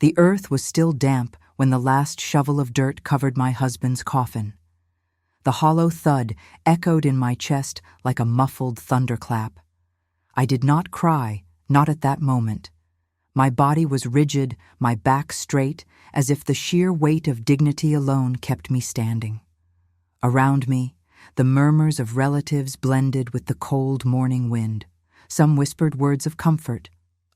The earth was still damp when the last shovel of dirt covered my husband's coffin. The hollow thud echoed in my chest like a muffled thunderclap. I did not cry, not at that moment. My body was rigid, my back straight, as if the sheer weight of dignity alone kept me standing. Around me, the murmurs of relatives blended with the cold morning wind. Some whispered words of comfort.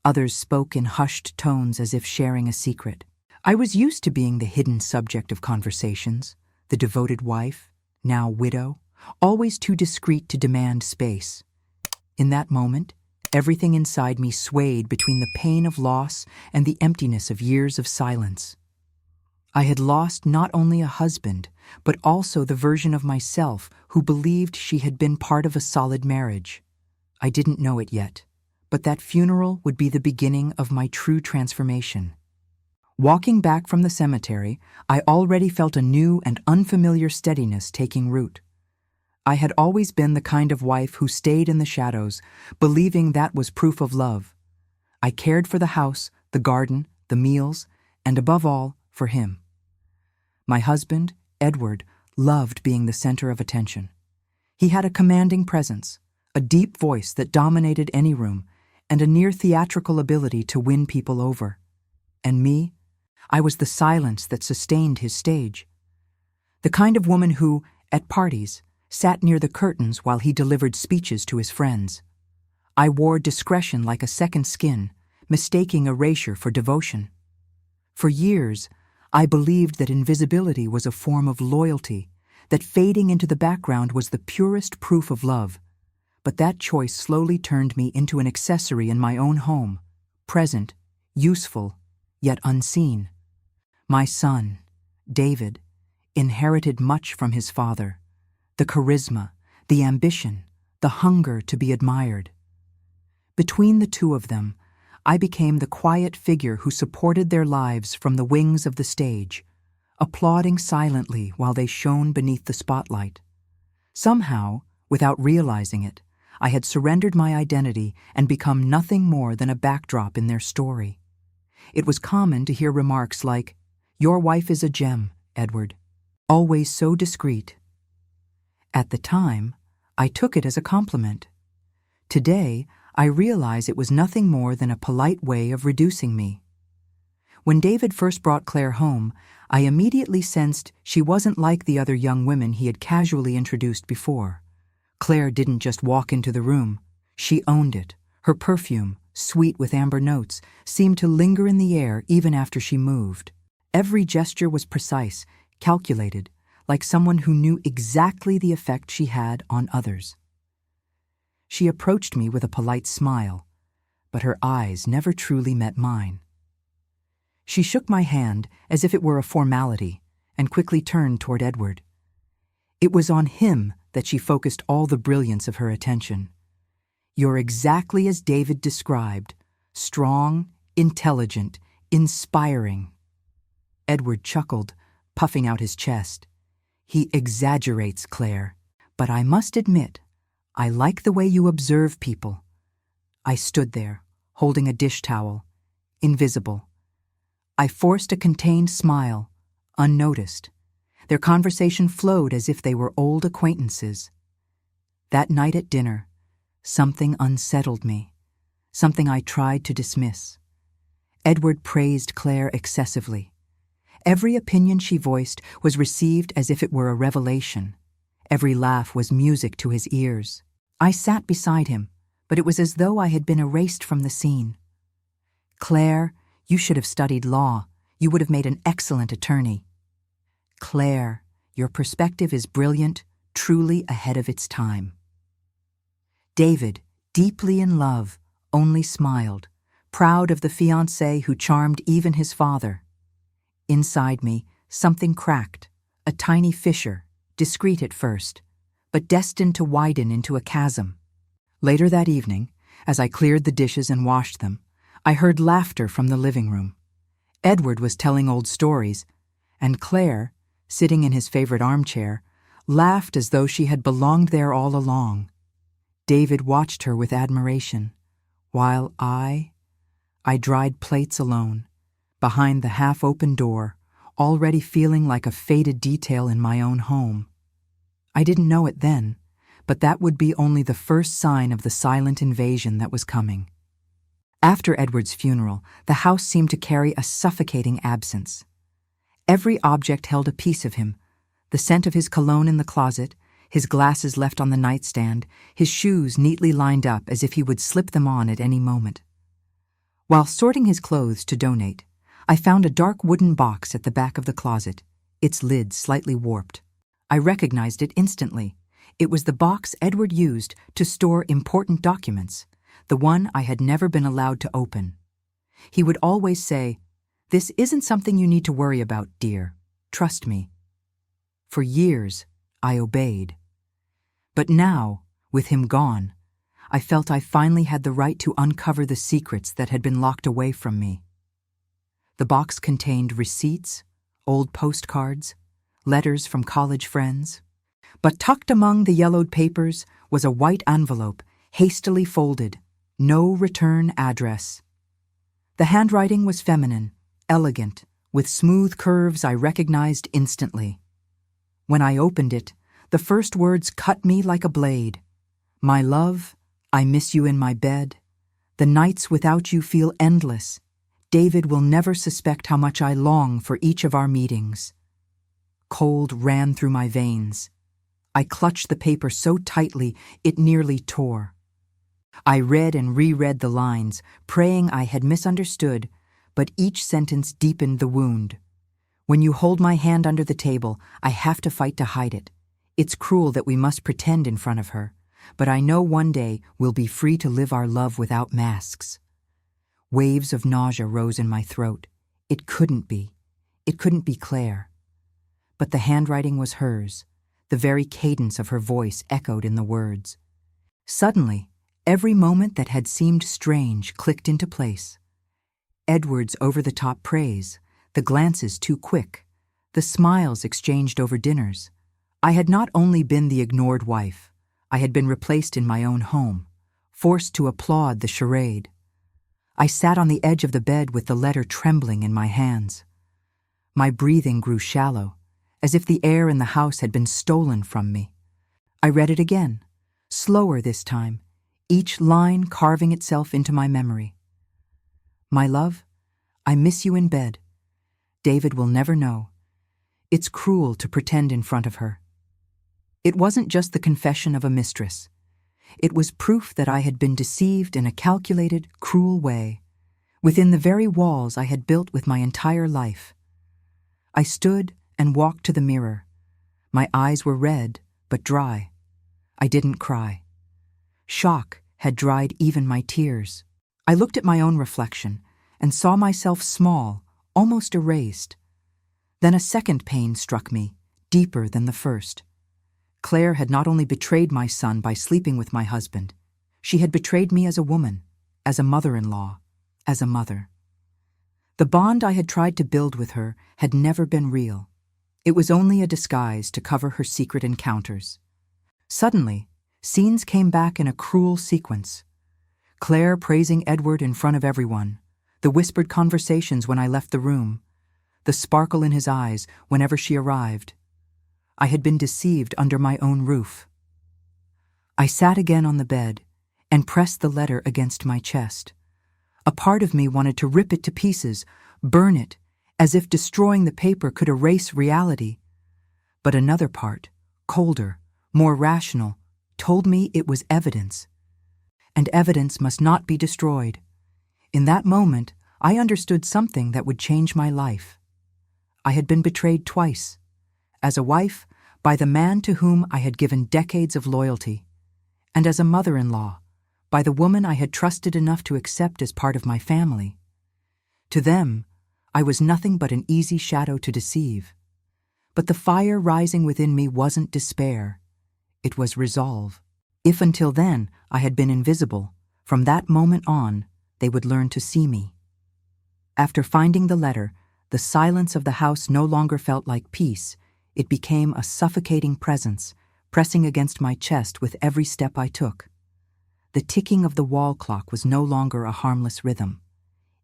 Others spoke in hushed tones as if sharing a secret. I was used to being the hidden subject of conversations, the devoted wife, now widow, always too discreet to demand space. In that moment, everything inside me swayed between the pain of loss and the emptiness of years of silence. I had lost not only a husband, but also the version of myself who believed she had been part of a solid marriage. I didn't know it yet, but that funeral would be the beginning of my true transformation. Walking back from the cemetery, I already felt a new and unfamiliar steadiness taking root. I had always been the kind of wife who stayed in the shadows, believing that was proof of love. I cared for the house, the garden, the meals, and above all, for him. My husband, Edward, loved being the center of attention. He had a commanding presence, a deep voice that dominated any room, and a near-theatrical ability to win people over. And me? I was the silence that sustained his stage. The kind of woman who, at parties, sat near the curtains while he delivered speeches to his friends. I wore discretion like a second skin, mistaking erasure for devotion. For years, I believed that invisibility was a form of loyalty, that fading into the background was the purest proof of love. But that choice slowly turned me into an accessory in my own home, present, useful, yet unseen. My son, David, inherited much from his father: the charisma, the ambition, the hunger to be admired. Between the two of them, I became the quiet figure who supported their lives from the wings of the stage, applauding silently while they shone beneath the spotlight. Somehow, without realizing it, I had surrendered my identity and become nothing more than a backdrop in their story. It was common to hear remarks like, "Your wife is a gem, Edward," always so discreet. At the time, I took it as a compliment. Today, I realize it was nothing more than a polite way of reducing me. When David first brought Claire home, I immediately sensed she wasn't like the other young women he had casually introduced before. Claire didn't just walk into the room. She owned it. Her perfume, sweet with amber notes, seemed to linger in the air even after she moved. Every gesture was precise, calculated, like someone who knew exactly the effect she had on others. She approached me with a polite smile, but her eyes never truly met mine. She shook my hand as if it were a formality and quickly turned toward Edward. It was on him that she focused all the brilliance of her attention. "You're exactly as David described, strong, intelligent, inspiring." Edward chuckled, puffing out his chest. "He exaggerates, Claire, but I must admit, I like the way you observe people." I stood there, holding a dish towel, invisible. I forced a contained smile, unnoticed. Their conversation flowed as if they were old acquaintances. That night at dinner, something unsettled me, something I tried to dismiss. Edward praised Claire excessively. Every opinion she voiced was received as if it were a revelation. Every laugh was music to his ears. I sat beside him, but it was as though I had been erased from the scene. "Claire, you should have studied law. You would have made an excellent attorney." "Claire, your perspective is brilliant, truly ahead of its time." David, deeply in love, only smiled, proud of the fiancée who charmed even his father. Inside me, something cracked, a tiny fissure, discreet at first, but destined to widen into a chasm. Later that evening, as I cleared the dishes and washed them, I heard laughter from the living room. Edward was telling old stories, and Claire, sitting in his favorite armchair, laughed as though she had belonged there all along. David watched her with admiration, while I dried plates alone, behind the half-open door, already feeling like a faded detail in my own home. I didn't know it then, but that would be only the first sign of the silent invasion that was coming. After Edward's funeral, the house seemed to carry a suffocating absence. Every object held a piece of him: the scent of his cologne in the closet, his glasses left on the nightstand, his shoes neatly lined up as if he would slip them on at any moment. While sorting his clothes to donate, I found a dark wooden box at the back of the closet, its lid slightly warped. I recognized it instantly. It was the box Edward used to store important documents, the one I had never been allowed to open. He would always say, "This isn't something you need to worry about, dear. Trust me." For years, I obeyed. But now, with him gone, I felt I finally had the right to uncover the secrets that had been locked away from me. The box contained receipts, old postcards, letters from college friends. But tucked among the yellowed papers was a white envelope, hastily folded, no return address. The handwriting was feminine, elegant, with smooth curves I recognized instantly. When I opened it, the first words cut me like a blade. "My love, I miss you in my bed. The nights without you feel endless. David will never suspect how much I long for each of our meetings." Cold ran through my veins. I clutched the paper so tightly it nearly tore. I read and reread the lines, praying I had misunderstood, but each sentence deepened the wound. "When you hold my hand under the table, I have to fight to hide it. It's cruel that we must pretend in front of her, but I know one day we'll be free to live our love without masks." Waves of nausea rose in my throat. It couldn't be. It couldn't be Claire. But the handwriting was hers. The very cadence of her voice echoed in the words. Suddenly, every moment that had seemed strange clicked into place. Edward's over-the-top praise, the glances too quick, the smiles exchanged over dinners. I had not only been the ignored wife, I had been replaced in my own home, forced to applaud the charade. I sat on the edge of the bed with the letter trembling in my hands. My breathing grew shallow, as if the air in the house had been stolen from me. I read it again, slower this time, each line carving itself into my memory. "My love, I miss you in bed. David will never know. It's cruel to pretend in front of her." It wasn't just the confession of a mistress. It was proof that I had been deceived in a calculated, cruel way, within the very walls I had built with my entire life. I stood and walked to the mirror. My eyes were red, but dry. I didn't cry. Shock had dried even my tears. I looked at my own reflection and saw myself small, almost erased. Then a second pain struck me, deeper than the first. Claire had not only betrayed my son by sleeping with my husband, she had betrayed me as a woman, as a mother-in-law, as a mother. The bond I had tried to build with her had never been real. It was only a disguise to cover her secret encounters. Suddenly, scenes came back in a cruel sequence. Claire praising Edward in front of everyone, the whispered conversations when I left the room, the sparkle in his eyes whenever she arrived. I had been deceived under my own roof. I sat again on the bed and pressed the letter against my chest. A part of me wanted to rip it to pieces, burn it, as if destroying the paper could erase reality. But another part, colder, more rational, told me it was evidence. And evidence must not be destroyed. In that moment, I understood something that would change my life. I had been betrayed twice. As a wife, by the man to whom I had given decades of loyalty, and as a mother-in-law, by the woman I had trusted enough to accept as part of my family. To them, I was nothing but an easy shadow to deceive. But the fire rising within me wasn't despair. It was resolve. If until then I had been invisible, from that moment on, they would learn to see me. After finding the letter, the silence of the house no longer felt like peace. It became a suffocating presence, pressing against my chest with every step I took. The ticking of the wall clock was no longer a harmless rhythm.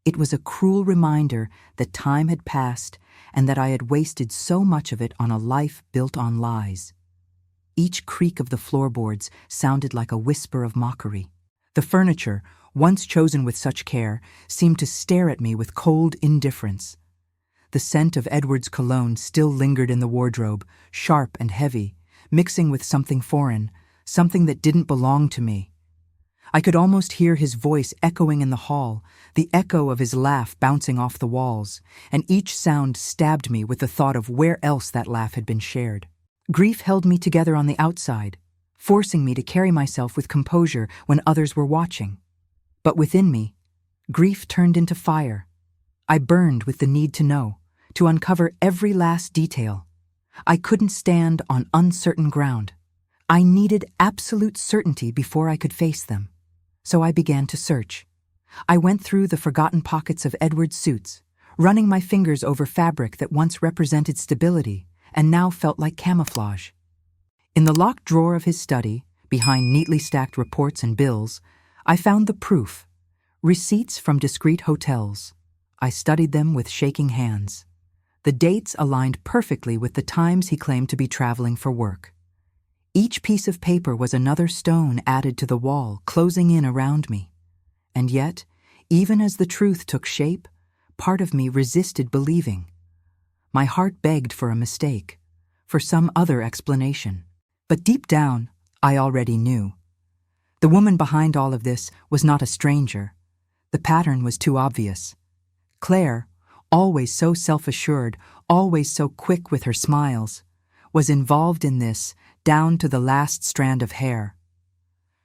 It was a cruel reminder that time had passed and that I had wasted so much of it on a life built on lies. Each creak of the floorboards sounded like a whisper of mockery. The furniture, once chosen with such care, seemed to stare at me with cold indifference. The scent of Edward's cologne still lingered in the wardrobe, sharp and heavy, mixing with something foreign, something that didn't belong to me. I could almost hear his voice echoing in the hall, the echo of his laugh bouncing off the walls, and each sound stabbed me with the thought of where else that laugh had been shared. Grief held me together on the outside, forcing me to carry myself with composure when others were watching. But within me, grief turned into fire. I burned with the need to know, to uncover every last detail. I couldn't stand on uncertain ground. I needed absolute certainty before I could face them. So I began to search. I went through the forgotten pockets of Edward's suits, running my fingers over fabric that once represented stability and now felt like camouflage. In the locked drawer of his study, behind neatly stacked reports and bills, I found the proof, receipts from discreet hotels. I studied them with shaking hands. The dates aligned perfectly with the times he claimed to be traveling for work. Each piece of paper was another stone added to the wall, closing in around me. And yet, even as the truth took shape, part of me resisted believing. My heart begged for a mistake, for some other explanation. But deep down, I already knew. The woman behind all of this was not a stranger. The pattern was too obvious. Claire, always so self-assured, always so quick with her smiles, was involved in this down to the last strand of hair.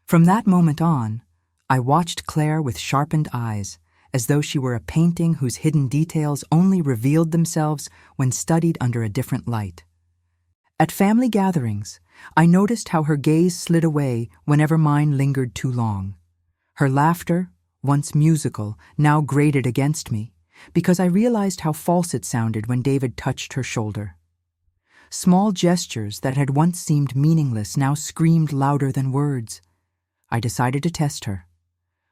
From that moment on, I watched Claire with sharpened eyes, as though she were a painting whose hidden details only revealed themselves when studied under a different light. At family gatherings, I noticed how her gaze slid away whenever mine lingered too long. Her laughter, once musical, now grated against me, because I realized how false it sounded when David touched her shoulder. Small gestures that had once seemed meaningless now screamed louder than words. I decided to test her.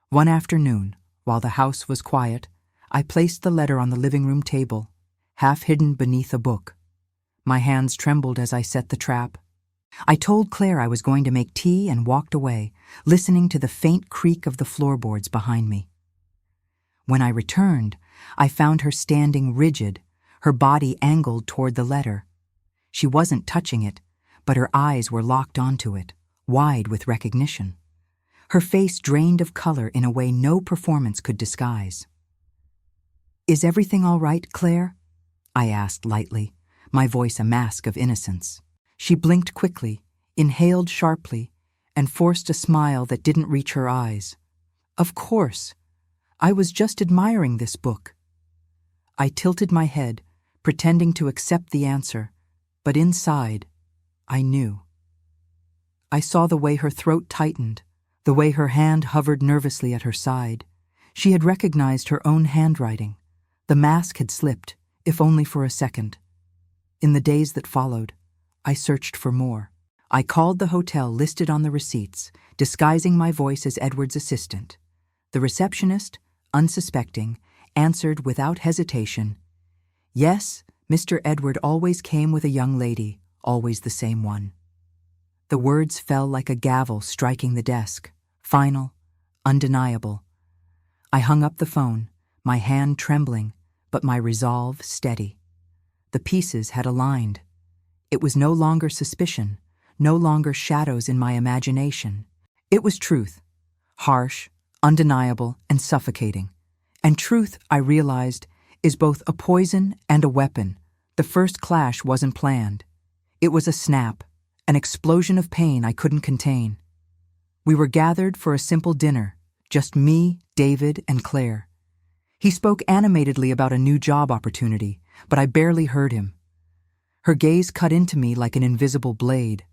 One afternoon, while the house was quiet, I placed the letter on the living room table, half hidden beneath a book. My hands trembled as I set the trap. I told Claire I was going to make tea and walked away, listening to the faint creak of the floorboards behind me. When I returned, I found her standing rigid, her body angled toward the letter. She wasn't touching it, but her eyes were locked onto it, wide with recognition. Her face drained of color in a way no performance could disguise. "Is everything all right, Claire?" I asked lightly, my voice a mask of innocence. She blinked quickly, inhaled sharply, and forced a smile that didn't reach her eyes. "Of course. I was just admiring this book." I tilted my head, pretending to accept the answer, but inside, I knew. I saw the way her throat tightened, the way her hand hovered nervously at her side. She had recognized her own handwriting. The mask had slipped, if only for a second. In the days that followed, I searched for more. I called the hotel listed on the receipts, disguising my voice as Edward's assistant. The receptionist, unsuspecting, answered without hesitation, "Yes, Mr. Edward always came with a young lady, always the same one." The words fell like a gavel striking the desk, final, undeniable. I hung up the phone, my hand trembling, but my resolve steady. The pieces had aligned. It was no longer suspicion, no longer shadows in my imagination. It was truth, harsh, undeniable, and suffocating. And truth, I realized, is both a poison and a weapon. The first clash wasn't planned. It was a snap, an explosion of pain I couldn't contain. We were gathered for a simple dinner, just me, David, and Claire. He spoke animatedly about a new job opportunity, but I barely heard him. Her gaze cut into me like an invisible blade.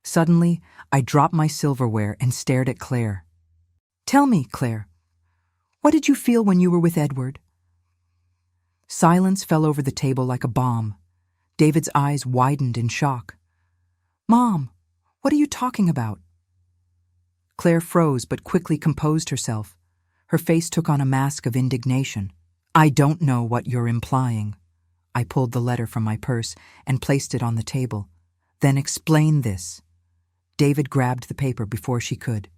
Suddenly, I dropped my silverware and stared at Claire. "Tell me, Claire, what did you feel when you were with Edward?" Silence fell over the table like a bomb. David's eyes widened in shock. "Mom, what are you talking about?" Claire froze but quickly composed herself. Her face took on a mask of indignation. "I don't know what you're implying." I pulled the letter from my purse and placed it on the table. "Then explain this." David grabbed the paper before she could.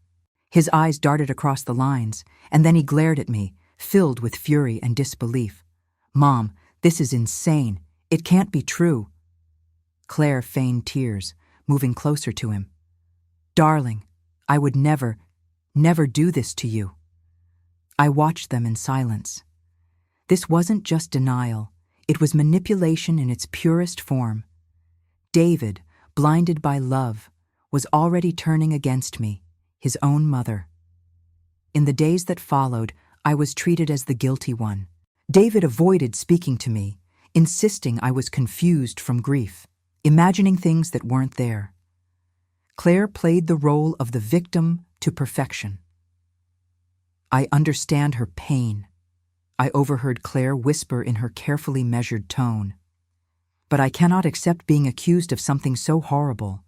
His eyes darted across the lines, and then he glared at me, filled with fury and disbelief. "Mom, this is insane. It can't be true." Claire feigned tears, moving closer to him. "Darling, I would never do this to you." I watched them in silence. This wasn't just denial, it was manipulation in its purest form. David, blinded by love, was already turning against me, his own mother. In the days that followed, I was treated as the guilty one. David avoided speaking to me, insisting I was confused from grief, imagining things that weren't there. Claire played the role of the victim to perfection. "I understand her pain," I overheard Claire whisper in her carefully measured tone. "But I cannot accept being accused of something so horrible.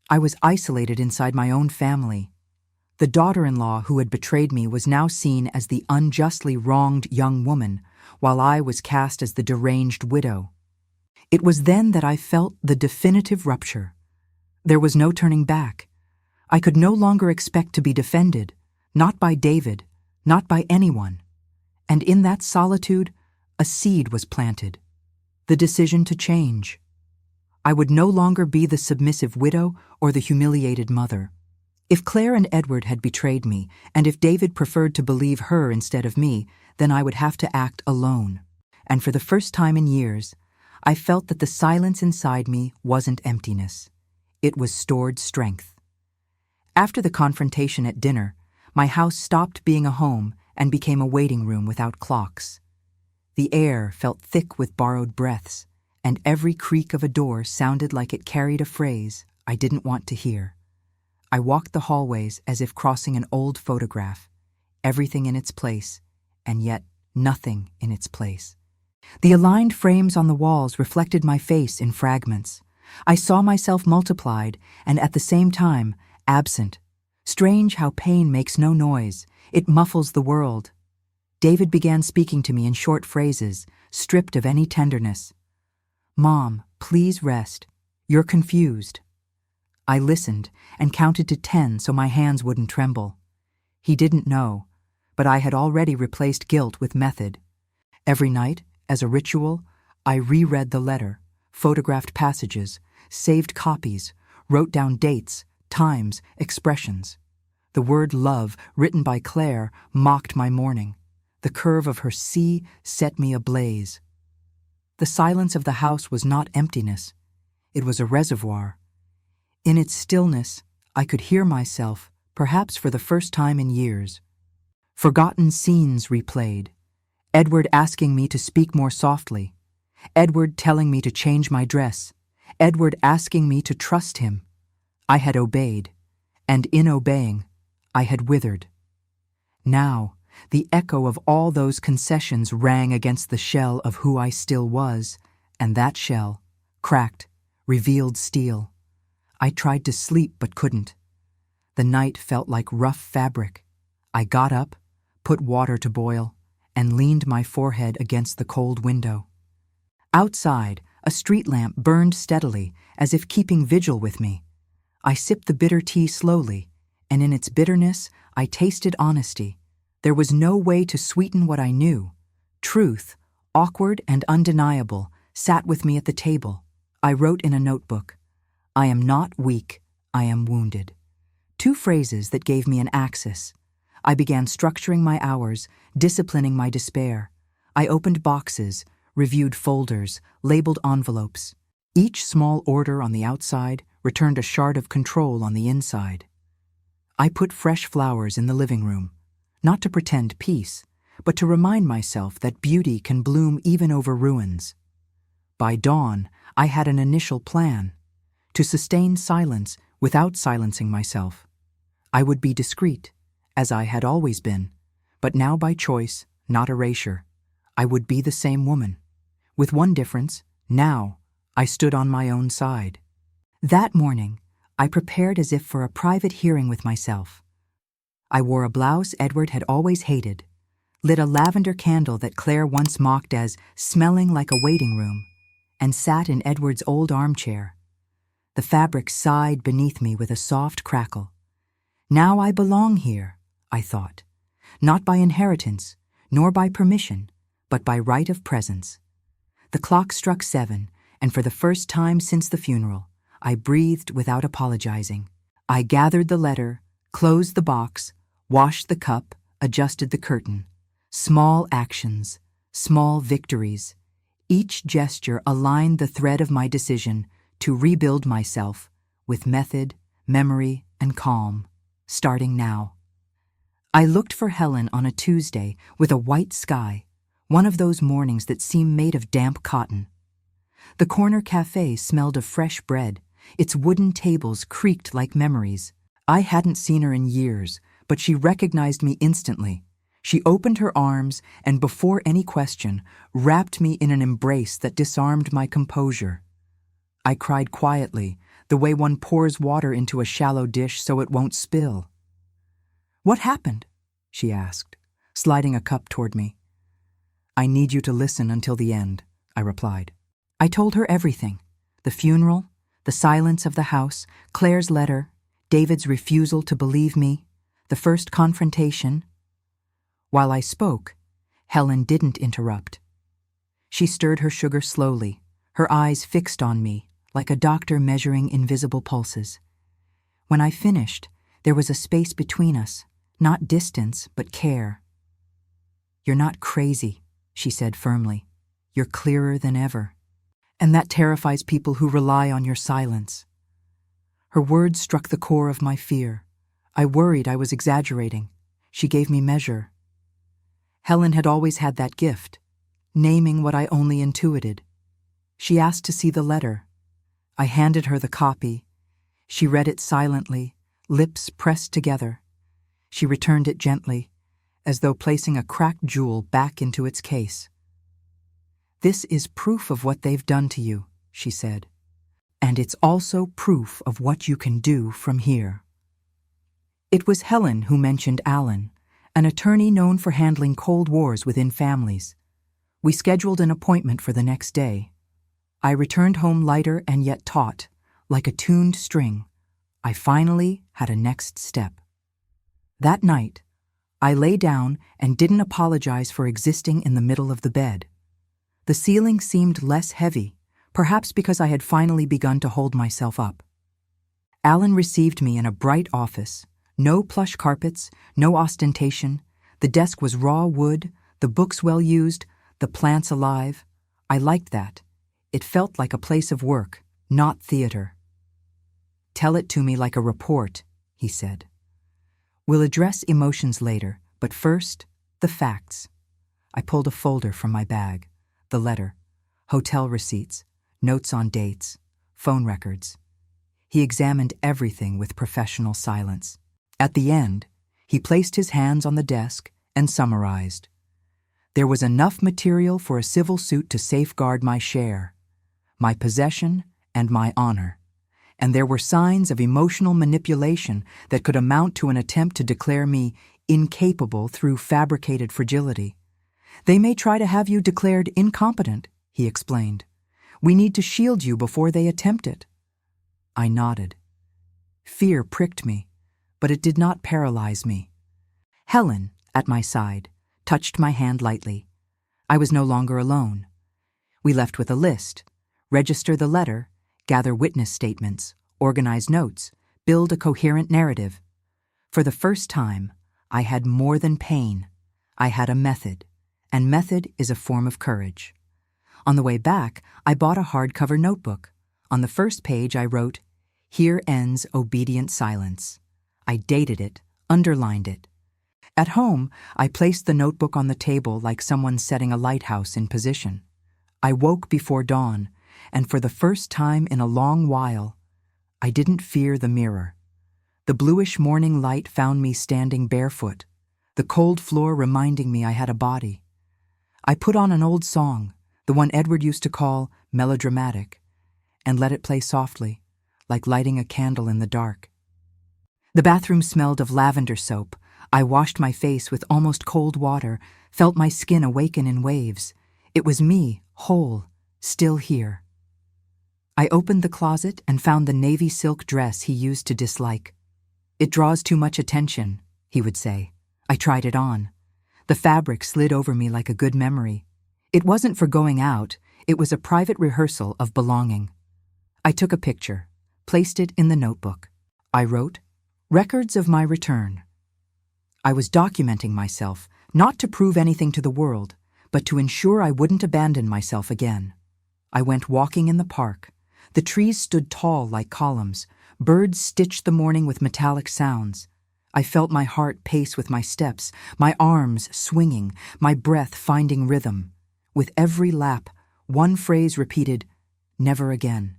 I was isolated inside my own family. The daughter-in-law who had betrayed me was now seen as the unjustly wronged young woman, while I was cast as the deranged widow. It was then that I felt the definitive rupture. There was no turning back. I could no longer expect to be defended, not by David, not by anyone. And in that solitude, a seed was planted. The decision to change. I would no longer be the submissive widow or the humiliated mother. If Claire and Edward had betrayed me, and if David preferred to believe her instead of me, then I would have to act alone. And for the first time in years, I felt that the silence inside me wasn't emptiness. It was stored strength. After the confrontation at dinner, my house stopped being a home and became a waiting room without clocks. The air felt thick with borrowed breaths, and every creak of a door sounded like it carried a phrase I didn't want to hear. I walked the hallways as if crossing an old photograph, everything in its place, and yet nothing in its place. The aligned frames on the walls reflected my face in fragments. I saw myself multiplied and at the same time absent. Strange how pain makes no noise. It muffles the world. David began speaking to me in short phrases, stripped of any tenderness. "Mom, please rest. You're confused." I listened and counted to 10 so my hands wouldn't tremble. He didn't know, but I had already replaced guilt with method. Every night, as a ritual, I reread the letter, photographed passages, saved copies, wrote down dates, times, expressions. The word love, written by Claire, mocked my mourning. The curve of her C set me ablaze. The silence of the house was not emptiness. It was a reservoir. In its stillness, I could hear myself, perhaps for the first time in years. Forgotten scenes replayed. Edward asking me to speak more softly. Edward telling me to change my dress. Edward asking me to trust him. I had obeyed, and in obeying, I had withered. Now, the echo of all those concessions rang against the shell of who I still was, and that shell, cracked, revealed steel. I tried to sleep but couldn't. The night felt like rough fabric. I got up, put water to boil, and leaned my forehead against the cold window. Outside, a street lamp burned steadily, as if keeping vigil with me. I sipped the bitter tea slowly, and in its bitterness, I tasted honesty. There was no way to sweeten what I knew. Truth, awkward and undeniable, sat with me at the table. I wrote in a notebook, "I am not weak, I am wounded." 2 phrases that gave me an axis. I began structuring my hours, disciplining my despair. I opened boxes, reviewed folders, labeled envelopes. Each small order on the outside returned a shard of control on the inside. I put fresh flowers in the living room, not to pretend peace, but to remind myself that beauty can bloom even over ruins. By dawn, I had an initial plan, to sustain silence without silencing myself. I would be discreet, as I had always been, but now by choice, not erasure. I would be the same woman. With one difference, now I stood on my own side. That morning, I prepared as if for a private hearing with myself. I wore a blouse Edward had always hated, lit a lavender candle that Claire once mocked as smelling like a waiting room, and sat in Edward's old armchair. The fabric sighed beneath me with a soft crackle. Now I belong here, I thought, not by inheritance, nor by permission, but by right of presence. The clock struck 7, and for the first time since the funeral, I breathed without apologizing. I gathered the letter, closed the box, washed the cup, adjusted the curtain. Small actions, small victories. Each gesture aligned the thread of my decision to rebuild myself with method, memory, and calm, starting now. I looked for Helen on a Tuesday with a white sky, one of those mornings that seem made of damp cotton. The corner cafe smelled of fresh bread. Its wooden tables creaked like memories. I hadn't seen her in years, but she recognized me instantly. She opened her arms and, before any question, wrapped me in an embrace that disarmed my composure. I cried quietly, the way one pours water into a shallow dish so it won't spill. "What happened?" she asked, sliding a cup toward me. "I need you to listen until the end," I replied. I told her everything: the funeral, the silence of the house, Claire's letter, David's refusal to believe me, the first confrontation. While I spoke, Helen didn't interrupt. She stirred her sugar slowly, her eyes fixed on me, like a doctor measuring invisible pulses. When I finished, there was a space between us, not distance, but care. "You're not crazy," she said firmly. "You're clearer than ever. And that terrifies people who rely on your silence." Her words struck the core of my fear. I worried I was exaggerating. She gave me measure. Helen had always had that gift, naming what I only intuited. She asked to see the letter. I handed her the copy. She read it silently, lips pressed together. She returned it gently, as though placing a cracked jewel back into its case. "This is proof of what they've done to you," she said. "And it's also proof of what you can do from here." It was Helen who mentioned Alan, an attorney known for handling cold wars within families. We scheduled an appointment for the next day. I returned home lighter and yet taut, like a tuned string. I finally had a next step. That night, I lay down and didn't apologize for existing in the middle of the bed. The ceiling seemed less heavy, perhaps because I had finally begun to hold myself up. Alan received me in a bright office. No plush carpets, no ostentation. The desk was raw wood, the books well used, the plants alive. I liked that. It felt like a place of work, not theater. "Tell it to me like a report," he said. "We'll address emotions later, but first, the facts." I pulled a folder from my bag. The letter, hotel receipts, notes on dates, phone records. He examined everything with professional silence. At the end, he placed his hands on the desk and summarized. There was enough material for a civil suit to safeguard my share, my possession, and my honor. And there were signs of emotional manipulation that could amount to an attempt to declare me incapable through fabricated fragility. "They may try to have you declared incompetent," he explained. "We need to shield you before they attempt it." I nodded. Fear pricked me, but it did not paralyze me. Helen, at my side, touched my hand lightly. I was no longer alone. We left with a list: register the letter, gather witness statements, organize notes, build a coherent narrative. For the first time, I had more than pain. I had a method, and method is a form of courage. On the way back, I bought a hardcover notebook. On the first page, I wrote, "Here ends obedient silence." I dated it, underlined it. At home, I placed the notebook on the table like someone setting a lighthouse in position. I woke before dawn, and for the first time in a long while, I didn't fear the mirror. The bluish morning light found me standing barefoot, the cold floor reminding me I had a body. I put on an old song, the one Edward used to call melodramatic, and let it play softly, like lighting a candle in the dark. The bathroom smelled of lavender soap, I washed my face with almost cold water, felt my skin awaken in waves. It was me, whole, still here. I opened the closet and found the navy silk dress he used to dislike. "It draws too much attention," he would say. I tried it on. The fabric slid over me like a good memory. It wasn't for going out, it was a private rehearsal of belonging. I took a picture, placed it in the notebook. I wrote, "Records of my return." I was documenting myself, not to prove anything to the world, but to ensure I wouldn't abandon myself again. I went walking in the park. The trees stood tall like columns. Birds stitched the morning with metallic sounds. I felt my heart pace with my steps, my arms swinging, my breath finding rhythm. With every lap, one phrase repeated, "Never again.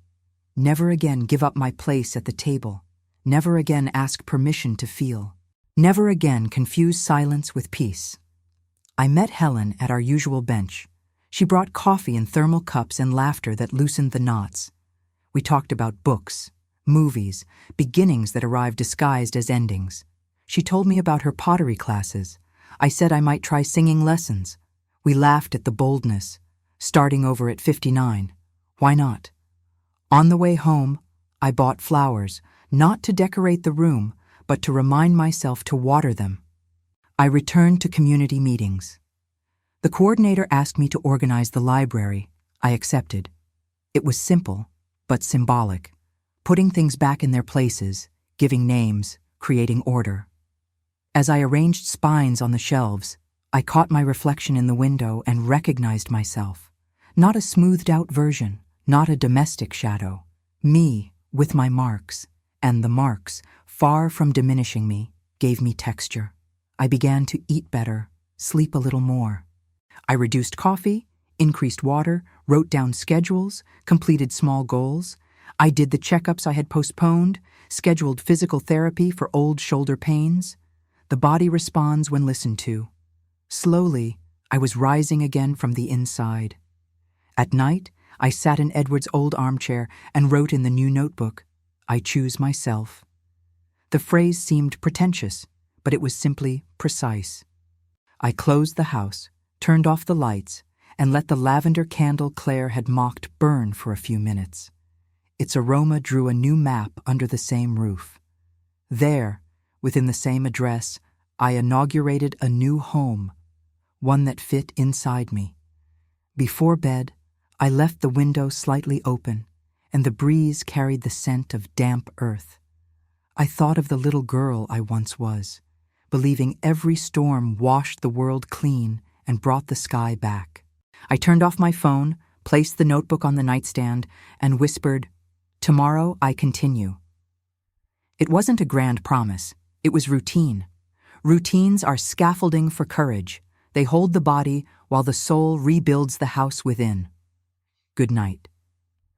Never again give up my place at the table. Never again ask permission to feel. Never again confuse silence with peace." I met Helen at our usual bench. She brought coffee in thermal cups and laughter that loosened the knots. We talked about books, movies, beginnings that arrived disguised as endings. She told me about her pottery classes. I said I might try singing lessons. We laughed at the boldness, starting over at 59. Why not? On the way home, I bought flowers, not to decorate the room, but to remind myself to water them. I returned to community meetings. The coordinator asked me to organize the library. I accepted. It was simple, but symbolic, putting things back in their places, giving names, creating order. As I arranged spines on the shelves, I caught my reflection in the window and recognized myself. Not a smoothed-out version, not a domestic shadow. Me, with my marks, and the marks, far from diminishing me, gave me texture. I began to eat better, sleep a little more. I reduced coffee, increased water, wrote down schedules, completed small goals. I did the checkups I had postponed, scheduled physical therapy for old shoulder pains. The body responds when listened to. Slowly, I was rising again from the inside. At night, I sat in Edward's old armchair and wrote in the new notebook, "I choose myself." The phrase seemed pretentious, but it was simply precise. I closed the house, turned off the lights, and let the lavender candle Claire had mocked burn for a few minutes. Its aroma drew a new map under the same roof. There, within the same address, I inaugurated a new home, one that fit inside me. Before bed, I left the window slightly open, and the breeze carried the scent of damp earth. I thought of the little girl I once was, believing every storm washed the world clean and brought the sky back. I turned off my phone, placed the notebook on the nightstand, and whispered, "Tomorrow I continue." It wasn't a grand promise. It was routine. Routines are scaffolding for courage. They hold the body while the soul rebuilds the house within. Good night.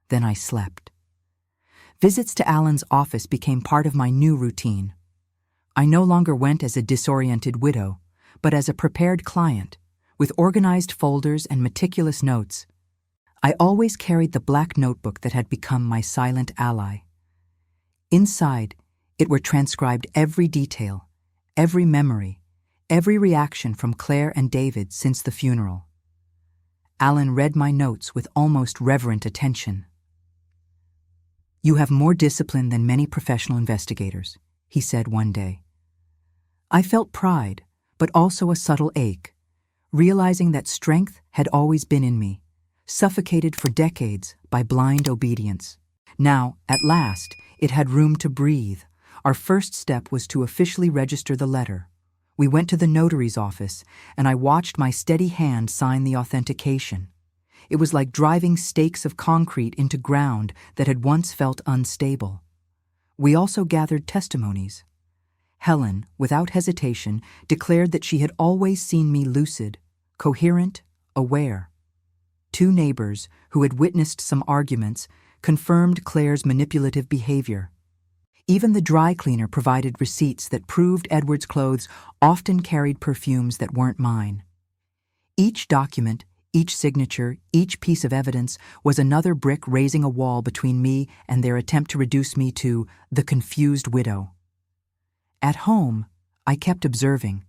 Then I slept. Visits to Alan's office became part of my new routine. I no longer went as a disoriented widow, but as a prepared client, with organized folders and meticulous notes. I always carried the black notebook that had become my silent ally. Inside, it were transcribed every detail, every memory, every reaction from Claire and David since the funeral. Alan read my notes with almost reverent attention. "You have more discipline than many professional investigators," he said one day. I felt pride, but also a subtle ache, realizing that strength had always been in me, suffocated for decades by blind obedience. Now, at last, it had room to breathe. Our first step was to officially register the letter. We went to the notary's office, and I watched my steady hand sign the authentication. It was like driving stakes of concrete into ground that had once felt unstable. We also gathered testimonies. Helen, without hesitation, declared that she had always seen me lucid, coherent, aware. Two neighbors, who had witnessed some arguments, confirmed Claire's manipulative behavior. Even the dry cleaner provided receipts that proved Edward's clothes often carried perfumes that weren't mine. Each document, each signature, each piece of evidence was another brick raising a wall between me and their attempt to reduce me to the confused widow. At home, I kept observing.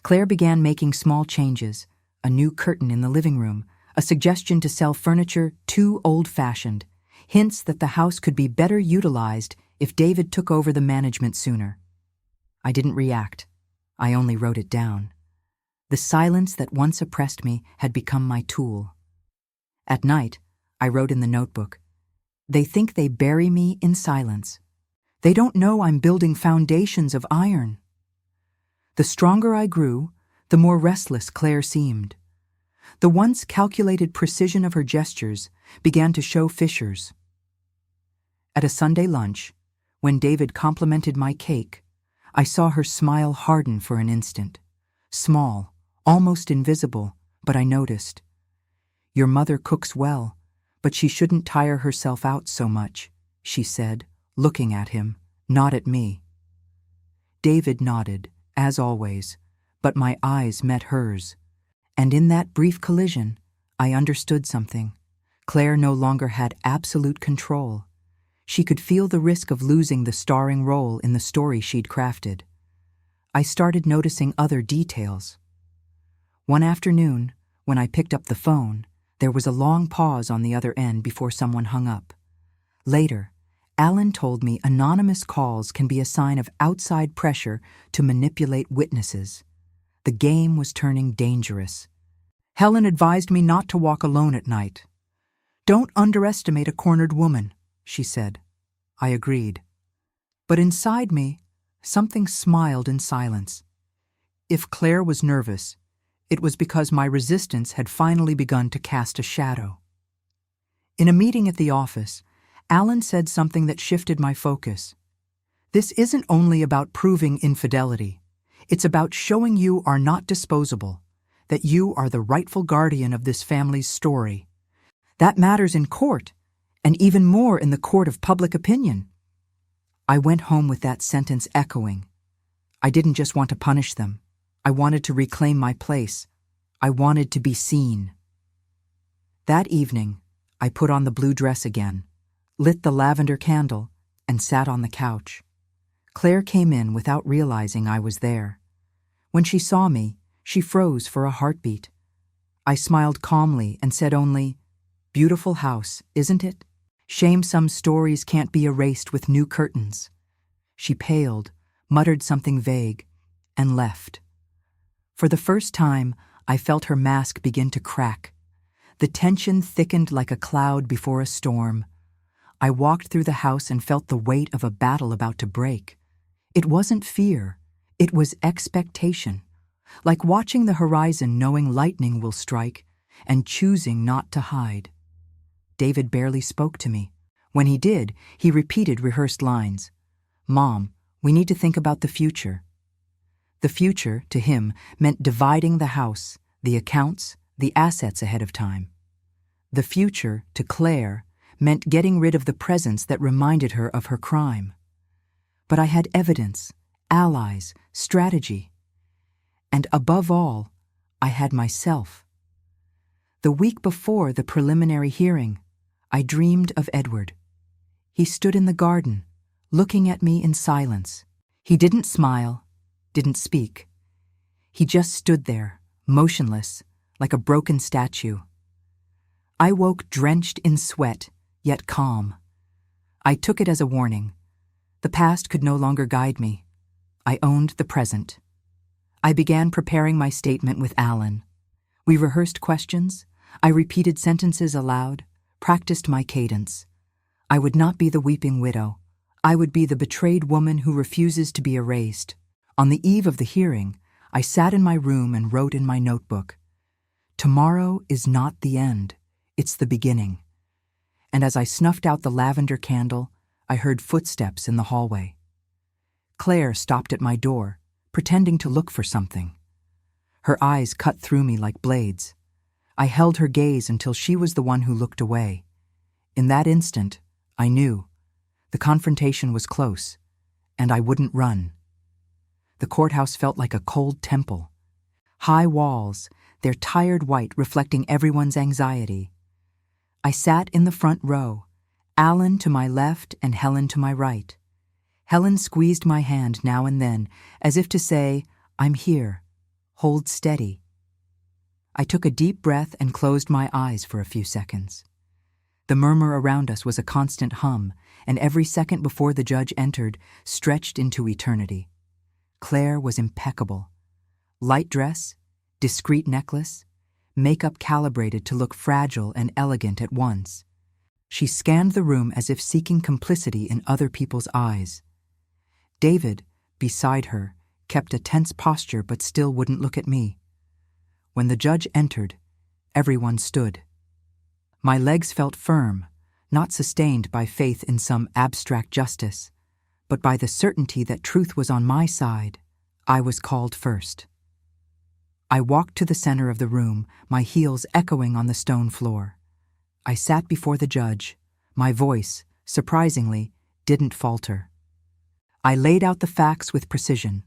Claire began making small changes, a new curtain in the living room, a suggestion to sell furniture too old-fashioned, hints that the house could be better utilized if David took over the management sooner. I didn't react. I only wrote it down. The silence that once oppressed me had become my tool. At night, I wrote in the notebook, "They think they bury me in silence. They don't know I'm building foundations of iron." The stronger I grew, the more restless Claire seemed. The once calculated precision of her gestures began to show fissures. At a Sunday lunch, when David complimented my cake, I saw her smile harden for an instant. Small, almost invisible, but I noticed. "Your mother cooks well, but she shouldn't tire herself out so much," she said, looking at him, not at me. David nodded, as always, but my eyes met hers. And in that brief collision, I understood something. Claire no longer had absolute control. She could feel the risk of losing the starring role in the story she'd crafted. I started noticing other details. One afternoon, when I picked up the phone, there was a long pause on the other end before someone hung up. Later, Alan told me anonymous calls can be a sign of outside pressure to manipulate witnesses. The game was turning dangerous. "Helen advised me not to walk alone at night. Don't underestimate a cornered woman," she said. I agreed. But inside me, something smiled in silence. If Claire was nervous, it was because my resistance had finally begun to cast a shadow. In a meeting at the office, Alan said something that shifted my focus. "This isn't only about proving infidelity. It's about showing you are not disposable, that you are the rightful guardian of this family's story. That matters in court, and even more in the court of public opinion." I went home with that sentence echoing. I didn't just want to punish them. I wanted to reclaim my place. I wanted to be seen. That evening, I put on the blue dress again, lit the lavender candle, and sat on the couch. Claire came in without realizing I was there. When she saw me, she froze for a heartbeat. I smiled calmly and said only, "Beautiful house, isn't it? Shame some stories can't be erased with new curtains." She paled, muttered something vague, and left. For the first time, I felt her mask begin to crack. The tension thickened like a cloud before a storm. I walked through the house and felt the weight of a battle about to break. It wasn't fear, it was expectation, like watching the horizon knowing lightning will strike and choosing not to hide. David barely spoke to me. When he did, he repeated rehearsed lines. "Mom, we need to think about the future." The future, to him, meant dividing the house, the accounts, the assets ahead of time. The future, to Claire, meant getting rid of the presence that reminded her of her crime. But I had evidence, allies, strategy. And above all, I had myself. The week before the preliminary hearing, I dreamed of Edward. He stood in the garden, looking at me in silence. He didn't smile, didn't speak. He just stood there, motionless, like a broken statue. I woke drenched in sweat, yet calm. I took it as a warning. The past could no longer guide me. I owned the present. I began preparing my statement with Alan. We rehearsed questions. I repeated sentences aloud, practiced my cadence. I would not be the weeping widow. I would be the betrayed woman who refuses to be erased. On the eve of the hearing, I sat in my room and wrote in my notebook, "Tomorrow is not the end. It's the beginning." And as I snuffed out the lavender candle, I heard footsteps in the hallway. Claire stopped at my door, pretending to look for something. Her eyes cut through me like blades. I held her gaze until she was the one who looked away. In that instant, I knew. The confrontation was close, and I wouldn't run. The courthouse felt like a cold temple. High walls, their tired white reflecting everyone's anxiety. I sat in the front row, Alan to my left and Helen to my right. Helen squeezed my hand now and then, as if to say, "I'm here. Hold steady." I took a deep breath and closed my eyes for a few seconds. The murmur around us was a constant hum, and every second before the judge entered stretched into eternity. Claire was impeccable. Light dress, discreet necklace, makeup calibrated to look fragile and elegant at once. She scanned the room as if seeking complicity in other people's eyes. David, beside her, kept a tense posture but still wouldn't look at me. When the judge entered, everyone stood. My legs felt firm, not sustained by faith in some abstract justice, but by the certainty that truth was on my side. I was called first. I walked to the center of the room, my heels echoing on the stone floor. I sat before the judge. My voice, surprisingly, didn't falter. I laid out the facts with precision.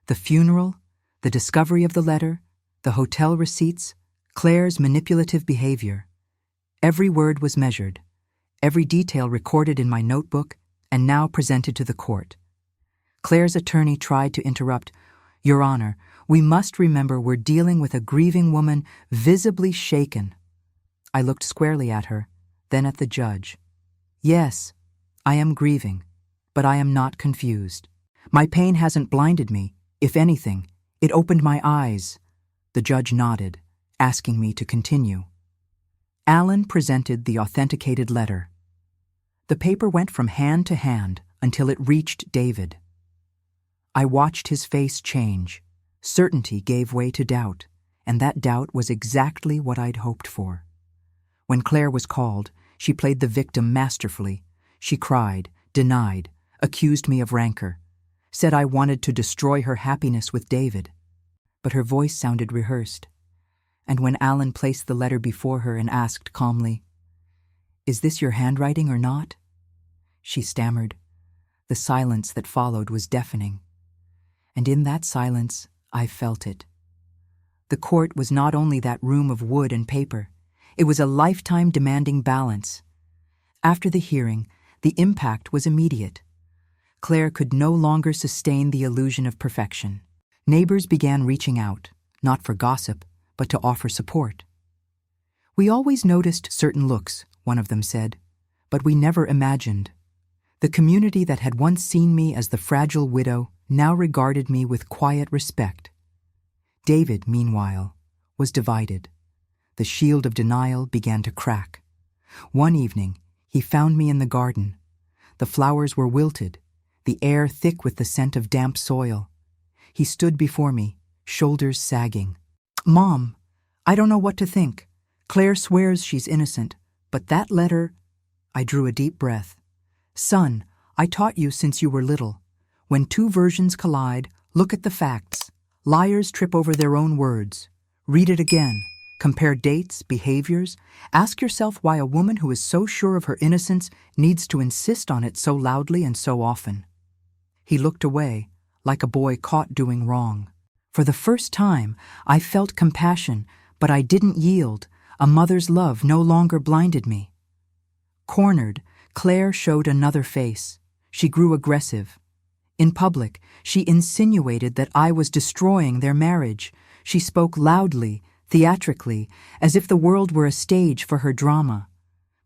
The funeral, the discovery of the letter, the hotel receipts, Claire's manipulative behavior. Every word was measured, every detail recorded in my notebook, and now presented to the court. Claire's attorney tried to interrupt. "Your Honor, we must remember we're dealing with a grieving woman visibly shaken." I looked squarely at her, then at the judge. "Yes, I am grieving, but I am not confused. My pain hasn't blinded me. If anything, it opened my eyes." The judge nodded, asking me to continue. Alan presented the authenticated letter. The paper went from hand to hand until it reached David. I watched his face change. Certainty gave way to doubt, and that doubt was exactly what I'd hoped for. When Claire was called, she played the victim masterfully. She cried, denied, accused me of rancor, said I wanted to destroy her happiness with David. But her voice sounded rehearsed. And when Alan placed the letter before her and asked calmly, "Is this your handwriting or not?" she stammered. The silence that followed was deafening. And in that silence, I felt it. The court was not only that room of wood and paper, it was a lifetime demanding balance. After the hearing, the impact was immediate. Claire could no longer sustain the illusion of perfection. Neighbors began reaching out, not for gossip, but to offer support. "We always noticed certain looks," one of them said, "but we never imagined." The community that had once seen me as the fragile widow now regarded me with quiet respect. David, meanwhile, was divided. The shield of denial began to crack. One evening, he found me in the garden. The flowers were wilted, the air thick with the scent of damp soil. He stood before me, shoulders sagging. "Mom, I don't know what to think. Claire swears she's innocent, but that letter—" I drew a deep breath. "Son, I taught you since you were little. When two versions collide, look at the facts. Liars trip over their own words. Read it again. Compare dates, behaviors. Ask yourself why a woman who is so sure of her innocence needs to insist on it so loudly and so often." He looked away, like a boy caught doing wrong. For the first time, I felt compassion, but I didn't yield. A mother's love no longer blinded me. Cornered, Claire showed another face. She grew aggressive. In public, she insinuated that I was destroying their marriage. She spoke loudly, theatrically, as if the world were a stage for her drama.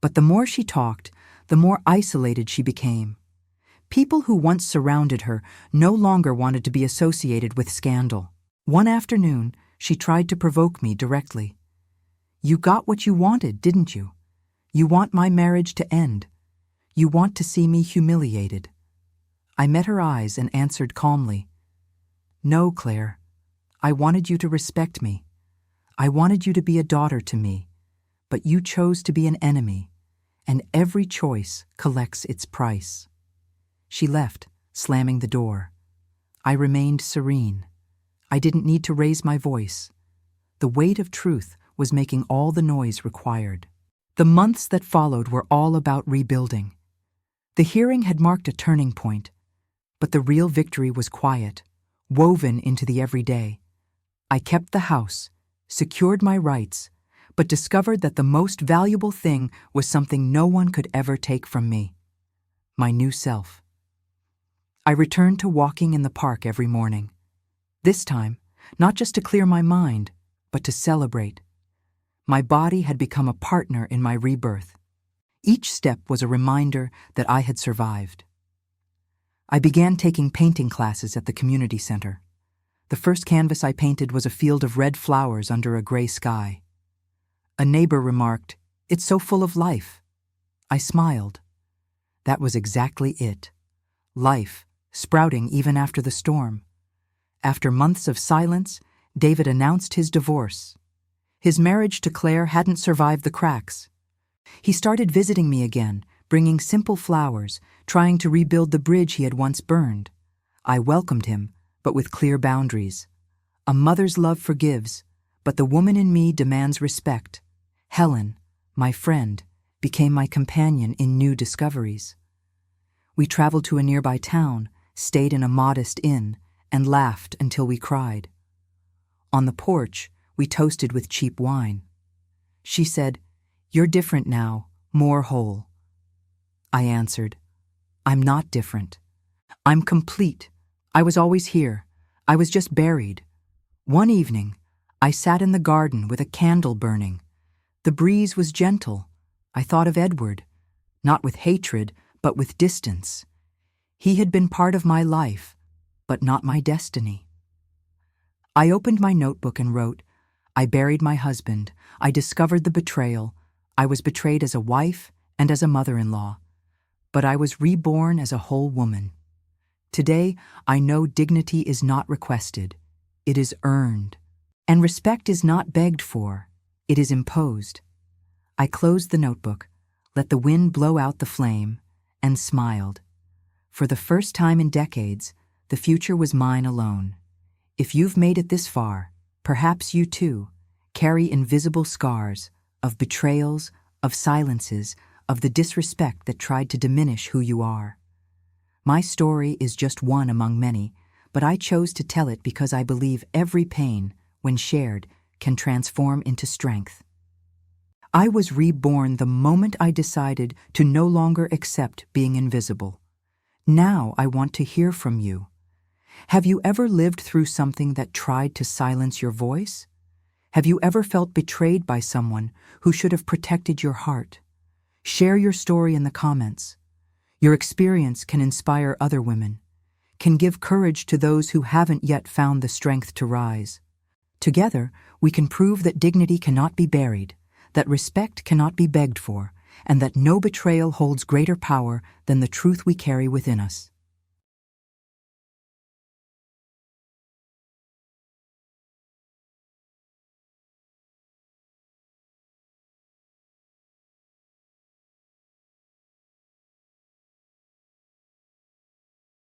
But the more she talked, the more isolated she became. People who once surrounded her no longer wanted to be associated with scandal. One afternoon, she tried to provoke me directly. "You got what you wanted, didn't you? You want my marriage to end. You want to see me humiliated." I met her eyes and answered calmly, "No, Claire. I wanted you to respect me. I wanted you to be a daughter to me. But you chose to be an enemy, and every choice collects its price." She left, slamming the door. I remained serene. I didn't need to raise my voice. The weight of truth was making all the noise required. The months that followed were all about rebuilding. The hearing had marked a turning point, but the real victory was quiet, woven into the everyday. I kept the house, secured my rights, but discovered that the most valuable thing was something no one could ever take from me: my new self. I returned to walking in the park every morning. This time, not just to clear my mind, but to celebrate. My body had become a partner in my rebirth. Each step was a reminder that I had survived. I began taking painting classes at the community center. The first canvas I painted was a field of red flowers under a gray sky. A neighbor remarked, "It's so full of life." I smiled. That was exactly it. Life, sprouting even after the storm. After months of silence, David announced his divorce. His marriage to Claire hadn't survived the cracks. He started visiting me again, bringing simple flowers, trying to rebuild the bridge he had once burned. I welcomed him, but with clear boundaries. A mother's love forgives, but the woman in me demands respect. Helen, my friend, became my companion in new discoveries. We traveled to a nearby town, stayed in a modest inn, and laughed until we cried. On the porch, we toasted with cheap wine. She said, "You're different now, more whole." I answered, "I'm not different. I'm complete. I was always here. I was just buried." One evening, I sat in the garden with a candle burning. The breeze was gentle. I thought of Edward, not with hatred, but with distance. He had been part of my life, but not my destiny. I opened my notebook and wrote, "I buried my husband. I discovered the betrayal. I was betrayed as a wife and as a mother-in-law. But I was reborn as a whole woman. Today, I know dignity is not requested. It is earned. And respect is not begged for. It is imposed." I closed the notebook, let the wind blow out the flame, and smiled. For the first time in decades, the future was mine alone. If you've made it this far, perhaps you too carry invisible scars of betrayals, of silences, of the disrespect that tried to diminish who you are. My story is just one among many, but I chose to tell it because I believe every pain, when shared, can transform into strength. I was reborn the moment I decided to no longer accept being invisible. Now I want to hear from you. Have you ever lived through something that tried to silence your voice? Have you ever felt betrayed by someone who should have protected your heart? Share your story in the comments. Your experience can inspire other women, can give courage to those who haven't yet found the strength to rise. Together, we can prove that dignity cannot be buried, that respect cannot be begged for, and that no betrayal holds greater power than the truth we carry within us.